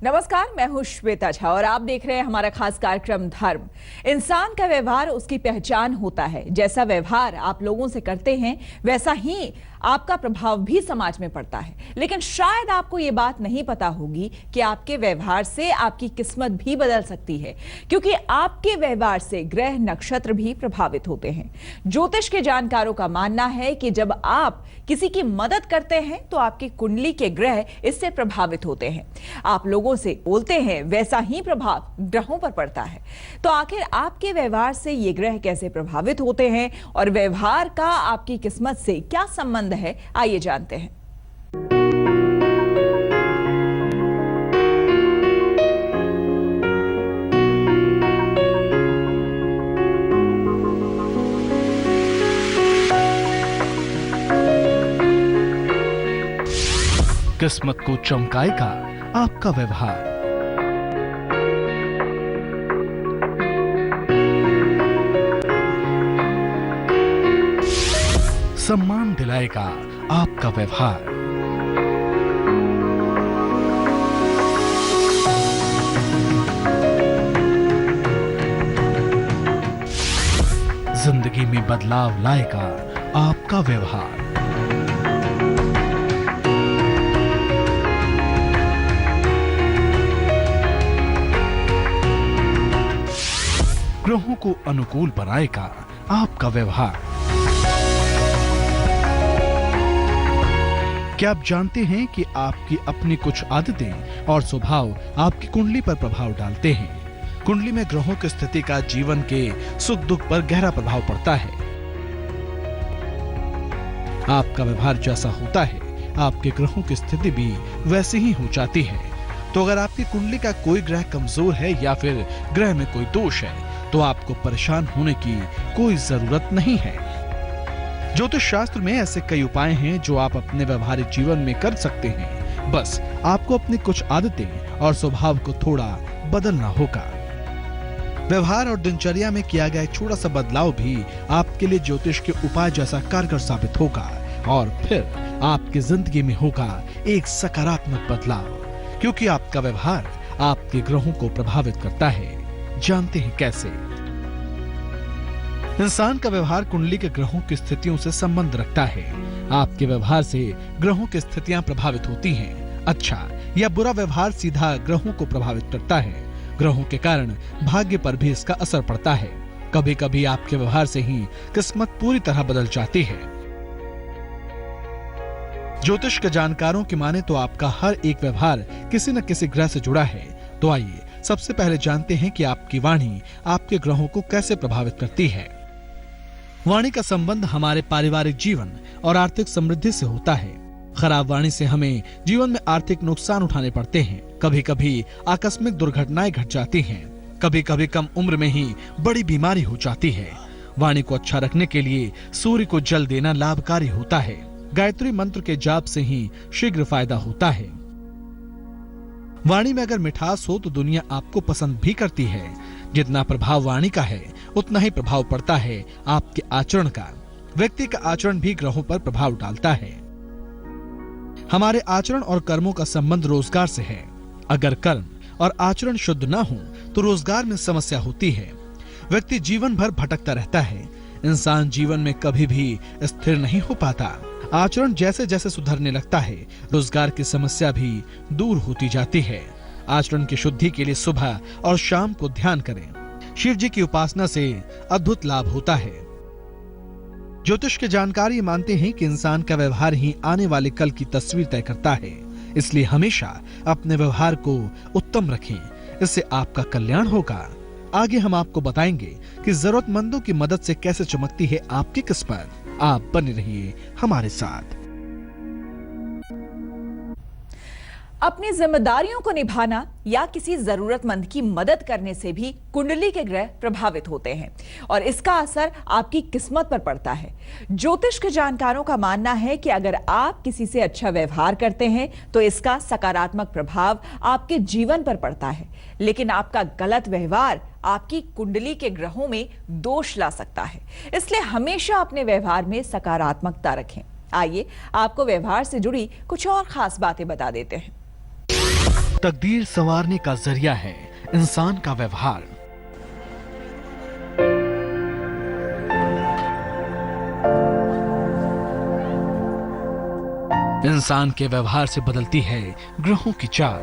नमस्कार, मैं हूं श्वेता झा और आप देख रहे हैं हमारा खास कार्यक्रम धर्म। इंसान का व्यवहार उसकी पहचान होता है। जैसा व्यवहार आप लोगों से करते हैं वैसा ही आपका प्रभाव भी समाज में पड़ता है। लेकिन शायद आपको ये बात नहीं पता होगी कि आपके व्यवहार से आपकी किस्मत भी बदल सकती है, क्योंकि आपके व्यवहार से ग्रह नक्षत्र भी प्रभावित होते हैं। ज्योतिष के जानकारों का मानना है कि जब आप किसी की मदद करते हैं तो आपकी कुंडली के ग्रह इससे प्रभावित होते हैं। आप लोगों से बोलते हैं वैसा ही प्रभाव ग्रहों पर पड़ता है। तो आखिर आपके व्यवहार से ये ग्रह कैसे प्रभावित होते हैं और व्यवहार का आपकी किस्मत से क्या संबंध है, आइए जानते हैं। किस्मत को चमकाएगा आपका व्यवहार। सम्मान दिलाएगा आपका व्यवहार। जिंदगी में बदलाव लाएगा आपका व्यवहार। ग्रहों को अनुकूल बनाएगा आपका व्यवहार। क्या आप जानते हैं कि आपकी अपनी कुछ आदतें और स्वभाव आपकी कुंडली पर प्रभाव डालते हैं? कुंडली में ग्रहों की स्थिति का जीवन के सुख दुख पर गहरा प्रभाव पड़ता है। आपका व्यवहार जैसा होता है, आपके ग्रहों की स्थिति भी वैसी ही हो जाती है। तो अगर आपकी कुंडली का कोई ग्रह कमजोर है या फिर ग्रह में कोई दोष है, तो आपको परेशान होने की कोई जरूरत नहीं है। ज्योतिष शास्त्र में ऐसे कई उपाय हैं जो आप अपने व्यवहारिक जीवन में कर सकते हैं। बस आपको अपनी कुछ आदतें और स्वभाव को थोड़ा बदलना होगा। व्यवहार और दिनचर्या में किया गया एक छोटा सा बदलाव भी आपके लिए ज्योतिष के उपाय जैसा कारगर साबित होगा और फिर आपकी जिंदगी में होगा एक सकारात्मक बदलाव, क्योंकि आपका व्यवहार आपके ग्रहों को प्रभावित करता है। जानते हैं कैसे? इंसान का व्यवहार कुंडली के ग्रहों की स्थितियों से संबंध रखता है। आपके व्यवहार से ग्रहों की स्थितियां प्रभावित होती हैं। अच्छा या बुरा व्यवहार सीधा ग्रहों को प्रभावित करता है। ग्रहों के कारण भाग्य पर भी इसका असर पड़ता है। कभी कभी आपके व्यवहार से ही किस्मत पूरी तरह बदल जाती है। ज्योतिष के जानकारों की माने तो आपका हर एक व्यवहार किसी न किसी ग्रह से जुड़ा है। तो आइए सबसे पहले जानते हैं कि आपकी वाणी आपके ग्रहों को कैसे प्रभावित करती है। वाणी का संबंध हमारे पारिवारिक जीवन और आर्थिक समृद्धि से होता है। खराब वाणी से हमें जीवन में आर्थिक नुकसान उठाने पड़ते हैं। कभी कभी आकस्मिक दुर्घटनाएं घट जाती हैं। कभी कभी कम उम्र में ही बड़ी बीमारी हो जाती है। वाणी को अच्छा रखने के लिए सूर्य को जल देना लाभकारी होता है। गायत्री मंत्र के जाप से ही शीघ्र फायदा होता है। वाणी में अगर मिठास हो तो दुनिया आपको पसंद भी करती है। जितना प्रभाव वाणी का है उतना ही प्रभाव पड़ता है आपके आचरण का। व्यक्ति का आचरण भी ग्रहों पर प्रभाव डालता है। हमारे आचरण और कर्मों का संबंध रोजगार से है। अगर कर्म और आचरण शुद्ध न हो तो रोजगार में समस्या होती है। व्यक्ति जीवन भर भटकता रहता है। इंसान जीवन में कभी भी स्थिर नहीं हो पाता। आचरण जैसे जैसे सुधरने लगता है, रोजगार की समस्या भी दूर होती जाती है। आचरण की शुद्धि के लिए सुबह और शाम को ध्यान करें। शिव जी की उपासना से अद्भुत लाभ होता है। ज्योतिष के जानकार ये मानते हैं कि इंसान का व्यवहार ही आने वाले कल की तस्वीर तय करता है। इसलिए हमेशा अपने व्यवहार को उत्तम रखें, इससे आपका कल्याण होगा। आगे हम आपको बताएंगे कि जरूरतमंदों की मदद से कैसे चमकती है आपकी किस्मत। आप बने रहिए हमारे साथ। अपनी जिम्मेदारियों को निभाना या किसी जरूरतमंद की मदद करने से भी कुंडली के ग्रह प्रभावित होते हैं और इसका असर आपकी किस्मत पर पड़ता है। ज्योतिष के जानकारों का मानना है कि अगर आप किसी से अच्छा व्यवहार करते हैं तो इसका सकारात्मक प्रभाव आपके जीवन पर पड़ता है, लेकिन आपका गलत व्यवहार आपकी कुंडली के ग्रहों में दोष ला सकता है। इसलिए हमेशा अपने व्यवहार में सकारात्मकता रखें। आइए आपको व्यवहार से जुड़ी कुछ और खास बातें बता देते हैं। तकदीर संवारने का जरिया है इंसान का व्यवहार। इंसान के व्यवहार से बदलती है ग्रहों की चाल।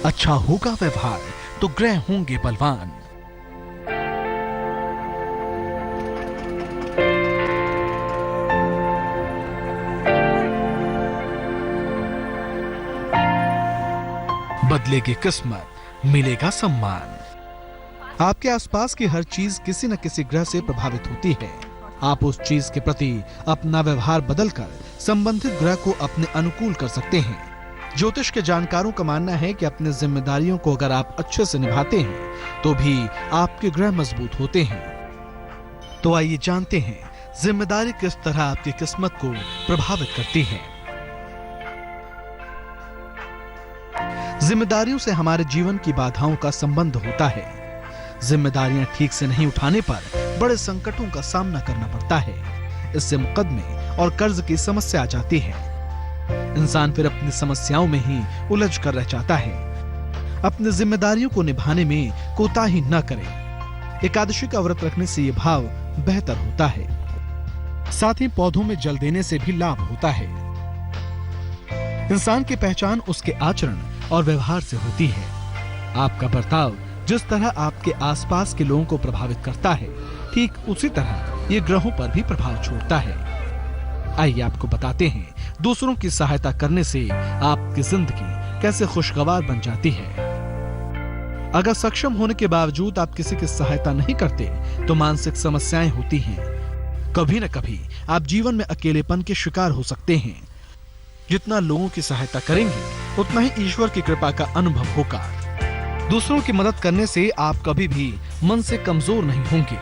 अच्छा होगा व्यवहार तो ग्रह होंगे बलवान। बदलेगी किस्मत, मिलेगा सम्मान। आपके आसपास की हर चीज किसी न किसी ग्रह से प्रभावित होती है। आप उस चीज के प्रति अपना व्यवहार बदलकर संबंधित ग्रह को अपने अनुकूल कर सकते हैं। ज्योतिष के जानकारों का मानना है कि अपनी जिम्मेदारियों को अगर आप अच्छे से निभाते हैं तो भी आपके ग्रह मजबूत होते हैं। तो आइए जानते हैं जिम्मेदारी किस तरह आपकी किस्मत को प्रभावित करती है। जिम्मेदारियों से हमारे जीवन की बाधाओं का संबंध होता है। जिम्मेदारियां ठीक से नहीं उठाने पर बड़े संकटों का सामना करना पड़ता है। इससे मुकदमे और कर्ज की समस्या आ जाती है। इंसान फिर अपनी समस्याओं में ही उलझ कर रह जाता है। अपनी जिम्मेदारियों को निभाने में कोताही न करें। एकादशी का व्रत रखने से यह भाव बेहतर होता है। साथ ही पौधों में जल देने से भी लाभ होता है। इंसान की पहचान उसके आचरण और व्यवहार से होती है। आपका बर्ताव जिस तरह आपके आसपास के लोगों को प्रभावित करता है, ठीक उसी तरह ये ग्रहों पर भी प्रभाव छोड़ता है। आइए आपको बताते हैं दूसरों की सहायता करने से आपकी जिंदगी कैसे खुशगवार बन जाती है। अगर सक्षम होने के बावजूद आप किसी की सहायता नहीं करते तो मानसिक समस्याएं होती हैं। कभी न कभी आप जीवन में अकेलेपन के शिकार हो सकते हैं। जितना लोगों की सहायता करेंगे उतना ही ईश्वर की कृपा का अनुभव होगा। दूसरों की मदद करने से आप कभी भी मन से कमजोर नहीं होंगे।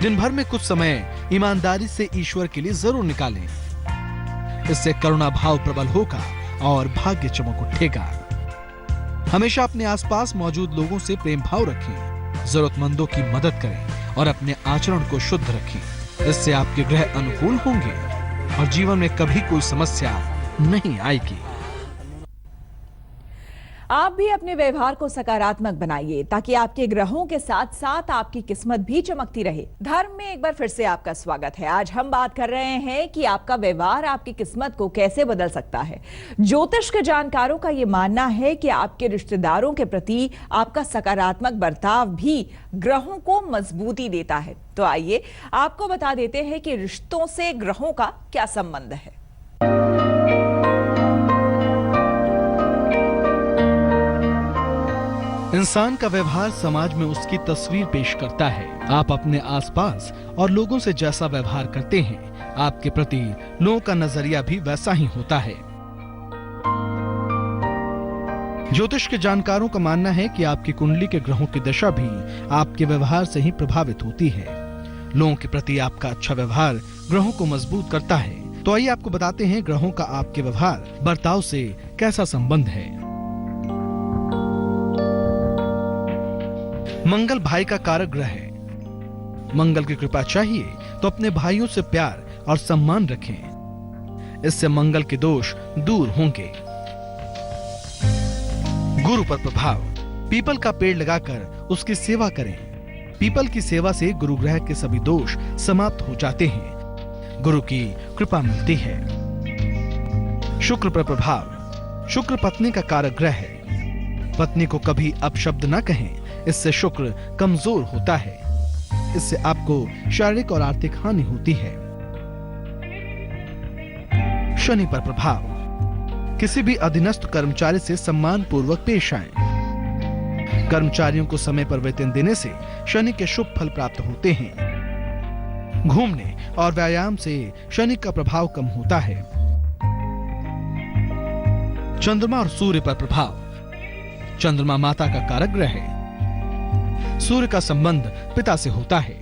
दिन भर में कुछ समय ईमानदारी से ईश्वर के लिए जरूर निकालें। इससे करुणा भाव प्रबल होगा और भाग्य चमक उठेगा। हमेशा अपने आसपास मौजूद लोगों से प्रेम भाव रखें, जरूरतमंदों की मदद करें और अपने आचरण को शुद्ध रखें। इससे आपके ग्रह अनुकूल होंगे और जीवन में कभी कोई समस्या नहीं आएगी। आप भी अपने व्यवहार को सकारात्मक बनाइए ताकि आपके ग्रहों के साथ साथ आपकी किस्मत भी चमकती रहे। धर्म में एक बार फिर से आपका स्वागत है। आज हम बात कर रहे हैं कि आपका व्यवहार आपकी किस्मत को कैसे बदल सकता है। ज्योतिष के जानकारों का यह मानना है कि आपके रिश्तेदारों के प्रति आपका सकारात्मक बर्ताव भी ग्रहों को मजबूती देता है। तो आइए आपको बता देते हैं कि रिश्तों से ग्रहों का क्या संबंध है। इंसान का व्यवहार समाज में उसकी तस्वीर पेश करता है। आप अपने आसपास और लोगों से जैसा व्यवहार करते हैं, आपके प्रति लोगों का नजरिया भी वैसा ही होता है। ज्योतिष के जानकारों का मानना है कि आपकी कुंडली के ग्रहों की दशा भी आपके व्यवहार से ही प्रभावित होती है। लोगों के प्रति आपका अच्छा व्यवहार ग्रहों को मजबूत करता है। तो आइए आपको बताते हैं ग्रहों का आपके व्यवहार बर्ताव से कैसा संबंध है। मंगल भाई का कारक ग्रह है। मंगल की कृपा चाहिए तो अपने भाइयों से प्यार और सम्मान रखें। इससे मंगल के दोष दूर होंगे। गुरु पर प्रभाव। पीपल का पेड़ लगाकर उसकी सेवा करें। पीपल की सेवा से गुरु ग्रह के सभी दोष समाप्त हो जाते हैं। गुरु की कृपा मिलती है। शुक्र पर प्रभाव। शुक्र पत्नी का कारक ग्रह है। पत्नी को कभी अपशब्द न कहें, इससे शुक्र कमजोर होता है। इससे आपको शारीरिक और आर्थिक हानि होती है। शनि पर प्रभाव। किसी भी अधीनस्थ कर्मचारी से सम्मान पूर्वक पेश आएं। कर्मचारियों को समय पर वेतन देने से शनि के शुभ फल प्राप्त होते हैं। घूमने और व्यायाम से शनि का प्रभाव कम होता है। चंद्रमा और सूर्य पर प्रभाव। चंद्रमा माता का कारक ग्रह है। सूर्य का संबंध पिता से होता है।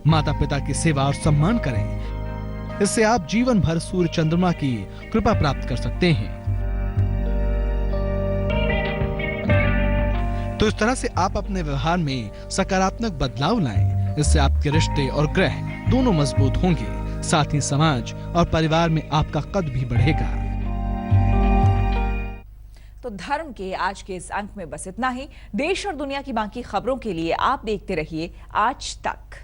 माता पिता की सेवा और सम्मान करें। इससे आप जीवन भर सूर्य चंद्रमा की कृपा प्राप्त कर सकते हैं। तो इस तरह से आप अपने व्यवहार में सकारात्मक बदलाव लाएं। इससे आपके रिश्ते और ग्रह दोनों मजबूत होंगे, साथ ही समाज और परिवार में आपका कद भी बढ़ेगा। तो धर्म के आज के इस अंक में बस इतना ही। देश और दुनिया की बाकी खबरों के लिए आप देखते रहिए आज तक।